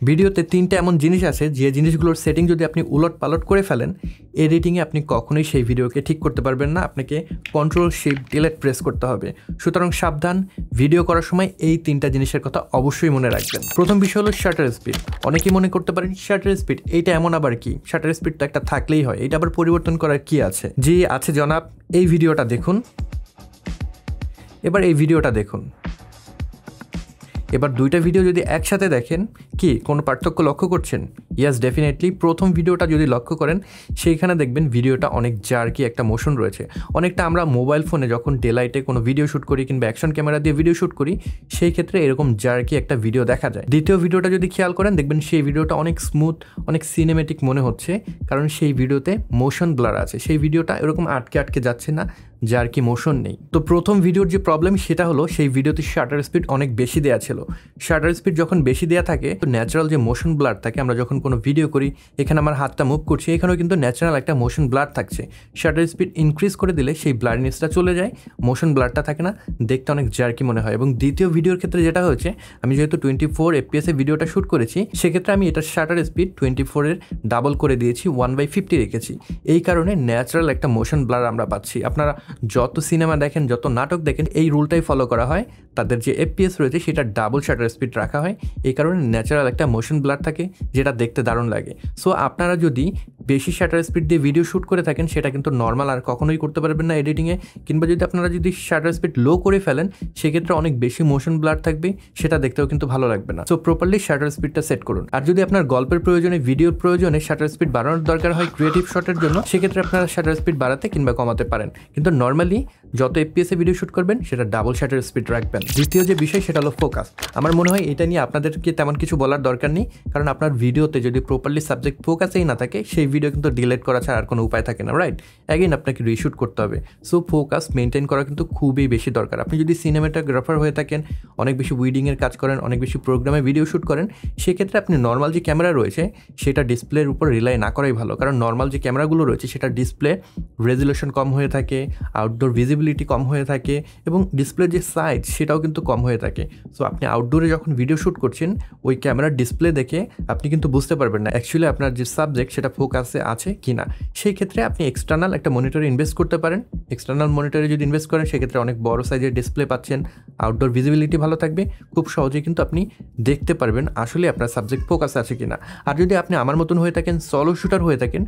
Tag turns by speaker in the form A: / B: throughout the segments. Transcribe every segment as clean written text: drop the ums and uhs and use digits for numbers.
A: ভিডিওতে তিনটা এমন জিনিস আছে যে জিনিসগুলোর সেটিং যদি আপনি উলট পালট করে ফেলেন, এডিটিংয়ে আপনি কখনোই সেই ভিডিওকে ঠিক করতে পারবেন না। আপনাকে Ctrl+Shift+Delete প্রেস করতে হবে। সুতরাং সাবধান, ভিডিও করার সময় এই তিনটা জিনিসের কথা অবশ্যই মনে রাখবেন। প্রথম বিষয় হলো শাটার স্পিড। অনেকেই মনে করতে পারেন শাটার স্পিড এইটা এমন আবার কি, শাটার স্পিড তো একটা থাকলেই হয়, এটা আবার পরিবর্তন করার কি আছে? জি আছে জনাব, এই ভিডিওটা দেখুন, এবার এই ভিডিওটা দেখুন। এবার দুইটা ভিডিও যদি একসাথে দেখেন, কি কোনো পার্থক্য লক্ষ্য করছেন? Yes, definitely. প্রথম ভিডিওটা যদি লক্ষ্য করেন, সেইখানে দেখবেন ভিডিওটা অনেক জার্কি একটা মোশন রয়েছে। অনেকটা আমরা মোবাইল ফোনে যখন ডেলাইটে কোনো ভিডিও শ্যুট করি কিংবা অ্যাকশন ক্যামেরা দিয়ে ভিডিও শ্যুট করি, সেই ক্ষেত্রে এরকম জার্কি একটা ভিডিও দেখা যায়। দ্বিতীয় ভিডিওটা যদি খেয়াল করেন, দেখবেন সেই ভিডিওটা অনেক স্মুথ, অনেক সিনেমেটিক মনে হচ্ছে, কারণ সেই ভিডিওতে মোশন ব্লার আছে। সেই ভিডিওটা এরকম আটকে আটকে যাচ্ছে না, জার্কি মোশন নেই। তো প্রথম ভিডিওর যে প্রবলেম সেটা হলো সেই ভিডিওতে শাটার স্পিড অনেক বেশি দেওয়া ছিল। শাটার স্পিড যখন বেশি দেওয়া থাকে, তো ন্যাচারাল যে মোশন ব্লার থাকে, আমরা যখন কোনো ভিডিও করি, এখানে আমার হাতটা মুভ করছি, এখানেও কিন্তু ন্যাচারাল একটা মোশন ব্লার থাকছে। শাটার স্পিড ইনক্রিজ করে দিলে সেই ব্লারনেসটা চলে যায়, মোশন ব্লারটা থাকে না, দেখতে অনেক জার্কি মনে হয়। এবং দ্বিতীয় ভিডিওর ক্ষেত্রে যেটা হয়েছে, আমি যেহেতু 24 FPS এ ভিডিওটা শ্যুট করেছি, সেক্ষেত্রে আমি এটার শাটার স্পিড 24-এর ডাবল করে দিয়েছি, 1/50 রেখেছি। এই কারণে ন্যাচারাল একটা মোশন ব্লার আমরা পাচ্ছি। আপনারা যত সিনেমা দেখেন, যত নাটক দেখেন, এই রুলটাই ফলো করা হয়। তাদের যে FPS রয়েছে সেটা ডাবল শাটার স্পিড রাখা হয়, এই কারণে ন্যাচারাল একটা মোশন ব্লার থাকে, যেটা দেখতে দারুণ লাগে। সো আপনারা যদি বেশি শাটার স্পিড দিয়ে ভিডিও শ্যুট করে থাকেন, সেটা কিন্তু নর্মাল আর কখনোই করতে পারবেন না এডিটিংয়ে। কিংবা যদি আপনারা যদি শাটার স্পিড লো করে ফেলেন, সেক্ষেত্রে অনেক বেশি মোশন ব্লার থাকবে, সেটা দেখতেও কিন্তু ভালো লাগবে না। সো প্রপারলি শাটার স্পিডটা সেট করুন। আর যদি আপনার গল্পের প্রয়োজনে, ভিডিওর প্রয়োজনে শাটার স্পিড বাড়ানোর দরকার হয় ক্রিয়েটিভ শটের জন্য, সেক্ষেত্রে আপনারা শাটার স্পিড বাড়াতে কিংবা কমাতে পারেন। কিন্তু নর্মালি যত FPS এ ভিডিও শ্যুট করবেন, সেটা ডাবল শাটার স্পিড রাখবেন। দ্বিতীয় যে বিষয় সেটা হলো ফোকাস। আমার মনে হয় এটা নিয়ে আপনাদেরকে তেমন কিছু বলার দরকার নেই, কারণ আপনার ভিডিওতে যদি প্রপারলি সাবজেক্ট ফোকাসেই না থাকে, সেই ভিডিও কিন্তু ডিলিট করা ছাড়া আর কোনো উপায় থাকে না, রাইট? অ্যাগেন আপনাকে রিশুট করতে হবে। সো ফোকাস মেনটেন করা কিন্তু খুবই বেশি দরকার। আপনি যদি সিনেমাটোগ্রাফার হয়ে থাকেন, অনেক বেশি উইডিংয়ের কাজ করেন, অনেক বেশি প্রোগ্রামে ভিডিও শ্যুট করেন, সেক্ষেত্রে আপনি নর্মাল যে ক্যামেরা রয়েছে সেটা ডিসপ্লের উপর রিলাই না করাই ভালো। কারণ নর্মাল যে ক্যামেরাগুলো রয়েছে সেটা ডিসপ্লে রেজুলেশন কম হয়ে থাকে, আউটডোর ভিজিবিলিটি কম হয়ে থাকে, এবং ডিসপ্লের যে সাইজ সেটাও কিন্তু কম হয়ে থাকে। সো আপনি আউটডোরে যখন ভিডিও শ্যুট করছেন, ওই ক্যামেরার ডিসপ্লে দেখে আপনি কিন্তু বুঝতে পারবেন না অ্যাকচুয়ালি আপনার যে সাবজেক্ট সেটা ফোকাসে আছে কি না। সেই ক্ষেত্রে আপনি এক্সটার্নাল একটা মনিটরে ইনভেস্ট করতে পারেন। এক্সটার্নাল মনিটরে যদি ইনভেস্ট করেন, সেক্ষেত্রে অনেক বড় সাইজের ডিসপ্লে পাচ্ছেন, আউটডোর ভিজিবিলিটি ভালো থাকবে, খুব সহজেই কিন্তু আপনি দেখতে পারবেন আসলে আপনার সাবজেক্ট ফোকাসে আছে কিনা। আর যদি আপনি আমার মতন হয়ে থাকেন, সলো শুটার হয়ে থাকেন,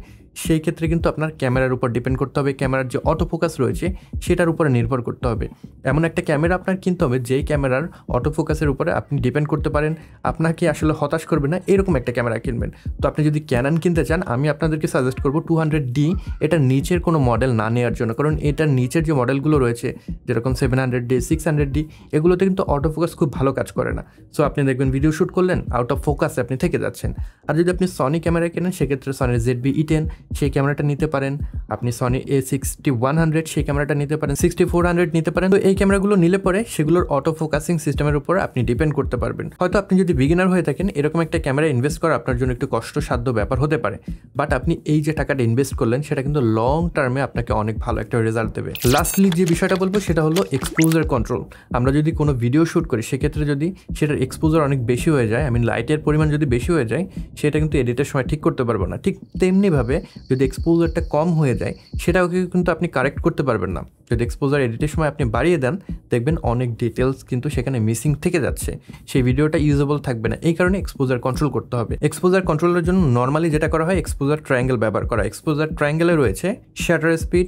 A: সেই ক্ষেত্রে কিন্তু আপনার ক্যামেরার উপর ডিপেন্ড করতে হবে, ক্যামেরার যে অটো ফোকাস রয়েছে সেটার উপরে নির্ভর করতে হবে। এমন একটা ক্যামেরা আপনার কিনতে হবে যেই ক্যামেরার অটো ফোকাসের উপরে আপনি ডিপেন্ড করতে পারেন, আপনাকে আসলে হতাশ করবে না, এরকম একটা ক্যামেরা কিনবেন। তো আপনি যদি ক্যানন কিনতে চান, আমি আপনাদেরকে সাজেস্ট করবো 200D, এটার নিচের কোনো মডেল না নেওয়ার জন্য। কারণ এটার নিচের যে মডেলগুলো রয়েছে, যেরকম 700D, 600D, এগুলোতে কিন্তু অটো ফোকাস খুব ভালো কাজ করে না। সো আপনি দেখবেন ভিডিও শ্যুট করলেন, আউট অফ ফোকাসে আপনি থেকে যাচ্ছেন। আর যদি আপনি সনি ক্যামেরা কেনেন, সেক্ষেত্রে সনির ZV-E10 সেই ক্যামেরাটা নিতে পারেন। আপনি সনি A6100 সেই ক্যামেরাটা নিতে পারেন, 6400 নিতে পারেন। তো এই ক্যামেরাগুলো নিলে পরে সেগুলোর অটো ফোকাসিং সিস্টেমের উপর আপনি ডিপেন্ড করতে পারবেন। হয়তো আপনি যদি বিগিনার হয়ে থাকেন, এরকম একটা ক্যামেরা ইনভেস্ট করা আপনার জন্য একটু কষ্টসাধ্য ব্যাপার হতে পারে, বাট আপনি এই যে টাকাটা ইনভেস্ট করলেন, সেটা কিন্তু লং টার্মে আপনাকে অনেক ভালো একটা রেজাল্ট দেবে। লাস্টলি যে বিষয়টা বলবো সেটা হলো এক্সপোজার কন্ট্রোল। আমরা যদি কোনো ভিডিও শ্যুট করি, সেক্ষেত্রে যদি সেটার এক্সপোজার অনেক বেশি হয়ে যায়, লাইটের পরিমাণ যদি বেশি হয়ে যায়, সেটা কিন্তু এডিটের সময় ঠিক করতে পারবো না। ঠিক তেমনিভাবে যদি এক্সপোজারটা কম হয়ে যায়, সেটাও কিন্তু আপনি কারেক্ট করতে পারবেন না। যদি এক্সপোজার এডিটের সময় আপনি বাড়িয়ে দেন, দেখবেন অনেক ডিটেলস কিন্তু সেখানে মিসিং থেকে যাচ্ছে, সেই ভিডিওটা ইউজেবল থাকবে না। এই কারণে এক্সপোজার কন্ট্রোল করতে হবে। এক্সপোজার কন্ট্রোলের জন্য নর্মালি যেটা করা হয়, এক্সপোজার ট্রায়াঙ্গেল ব্যবহার করা। এক্সপোজার ট্রায়াঙ্গেলে রয়েছে শাটার স্পিড,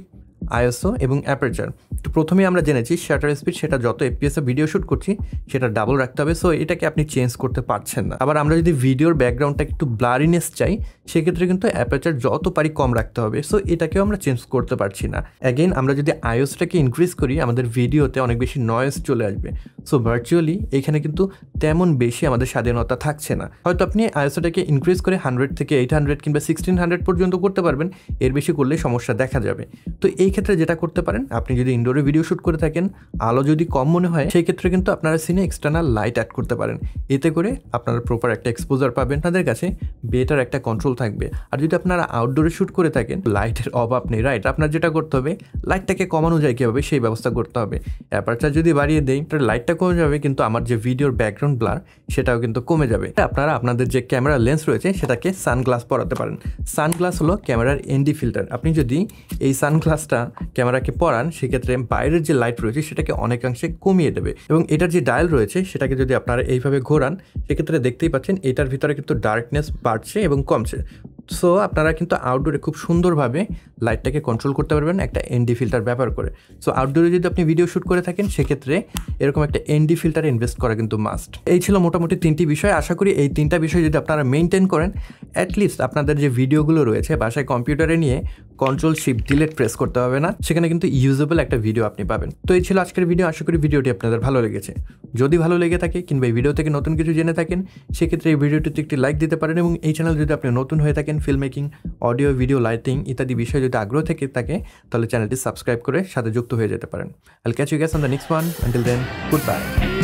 A: ISO এবং অ্যাপারচার। তো প্রথমেই আমরা জেনেছি শাটার স্পিড, সেটা যত FPS এ ভিডিও শ্যুট করছি সেটা ডাবল রাখতে হবে। সো এটাকে আপনি চেঞ্জ করতে পারছেন না। আবার আমরা যদি ভিডিওর ব্যাকগ্রাউন্ডটা একটু ব্লারিনেস চাই, সেক্ষেত্রে কিন্তু অ্যাপারচার যত পারি কম রাখতে হবে। সো এটাকেও আমরা চেঞ্জ করতে পারছি না। অ্যাগেন আমরা যদি ISOটাকে ইনক্রিজ করি, আমাদের ভিডিওতে অনেক বেশি নয়েজ চলে আসবে। সো ভার্চুয়ালি এখানে কিন্তু তেমন বেশি আমাদের স্বাধীনতা থাকছে না। হয়তো আপনি ISOটাকে ইনক্রিজ করে 100 থেকে 800 কিংবা 1600 পর্যন্ত করতে পারবেন, এর বেশি করলে সমস্যা দেখা যাবে। তো এই ক্ষেত্রে যেটা করতে পারেন, আপনি যদি ইনডোরে ভিডিও শ্যুট করে থাকেন, আলো যদি কম মনে হয়, সেই ক্ষেত্রে কিন্তু আপনারা সিনে এক্সটার্নাল লাইট অ্যাড করতে পারেন। এতে করে আপনারা প্রপার একটা এক্সপোজার পাবেন, আপনাদের কাছে বেটার একটা কন্ট্রোল থাকবে। আর যদি আপনারা আউটডোরে শ্যুট করে থাকেন, লাইটের অভাব নেই, রাইট? আপনার যেটা করতে হবে, লাইটটাকে কমানো যায় কীভাবে সেই ব্যবস্থা করতে হবে। অ্যাপারচার যদি বাড়িয়ে দেই, লাইটটা কমে যাবে, কিন্তু আমার যে ভিডিওর ব্যাকগ্রাউন্ড ব্লার সেটাও কিন্তু কমে যাবে। আপনারা আপনাদের যে ক্যামেরা লেন্স রয়েছে সেটাকে সানগ্লাস পরাতে পারেন। সানগ্লাস হলো ক্যামেরার এনডি ফিল্টার। আপনি যদি এই সানগ্লাসটা ক্যামেরাকে পরান, সেক্ষেত্রে বাইরের যে লাইট রয়েছে সেটাকে অনেকাংশে কমিয়ে দেবে। এবং এটার যে ডায়াল রয়েছে সেটাকে যদি আপনারা এইভাবে ঘোরান, সেক্ষেত্রে দেখতেই পাচ্ছেন এটার ভিতরে কিন্তু ডার্কনেস বাড়ছে এবং কমছে। সো আপনারা কিন্তু আউটডোরে খুব সুন্দরভাবে লাইটটাকে কন্ট্রোল করতে পারবেন একটা এনডি ফিল্টার ব্যবহার করে। সো আউটডোরে যদি আপনি ভিডিও শ্যুট করে থাকেন, সেক্ষেত্রে এরকম একটা এনডি ফিল্টার ইনভেস্ট করা কিন্তু মাস্ট। এই ছিল মোটামুটি 3টি বিষয়। আশা করি এই 3টা বিষয় যদি আপনারা মেনটেন করেন, অ্যাটলিস্ট আপনাদের যে ভিডিওগুলো রয়েছে বাসায় কম্পিউটারে নিয়ে কন্ট্রোল শিফট ডিলিট প্রেস করতে হবে না, সেখানে কিন্তু ইউজেবল একটা ভিডিও আপনি পাবেন। তো এই ছিল আজকের ভিডিও। আশা করি ভিডিওটি আপনাদের ভালো লেগেছে। যদি ভালো লেগে থাকে কিংবা এই ভিডিও থেকে নতুন কিছু জেনে থাকেন, সেক্ষেত্রে এই ভিডিওটিতে একটি লাইক দিতে পারেন। এবং এই চ্যানেল যদি আপনি নতুন হয়ে থাকেন, film making, audio, video, lighting ইত্যাদি বিষয়ে যদি আগ্রহ থেকে থাকে, তাহলে চ্যানেলটি সাবস্ক্রাইব করে সাথে যুক্ত হয়ে যেতে পারেন। I'll catch you guys on the next one. Until then, goodbye.